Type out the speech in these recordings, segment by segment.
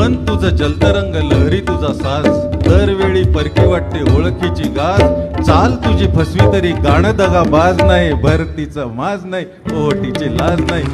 मन तुझं जलतरंग लहरी तुझा साज, दरवेळी परकी वाटते ओळखीची गाज. चाल तुझी फसवी तरी गाणं दगा बाज नाही, भरतीचं माज नाही, ओटीची लाज नाही.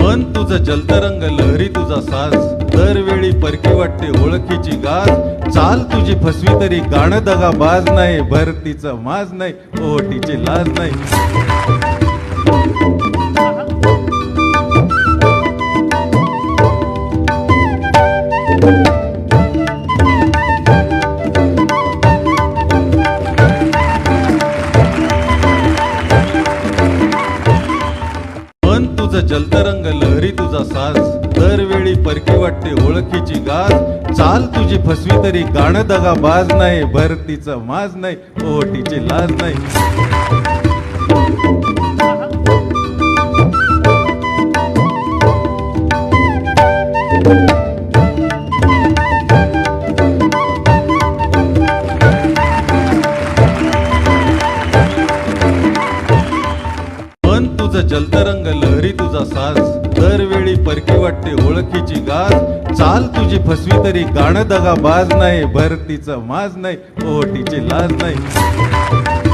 मन तुझं जलतरंग लहरी तुझा साज, दरवेळी परकी वाटते ओळखीची गाज. चाल तुझी फसवी तरी गाणं दगा बाज नाही, भरतीचं माज नाही, ओटीची लाज नाही. मन तुझं जलतरंग लहरी तुझा साज, दरवेळी परकी वाटते ओळखीची गाज. चाल तुझी फसवी तरी गाणं दगा बाज नाही, भरतीचं माज नाही, ओटीची लाज नाही. मन तुझं जलतरंग लहरी तुझा साज, दरवेळी परकी वाटते ओळखीची गाज. चाल तुझी फसवी तरी गाणं दगा बाज नाही, भरतीचं माज नाही, ओटीची लाज नाही.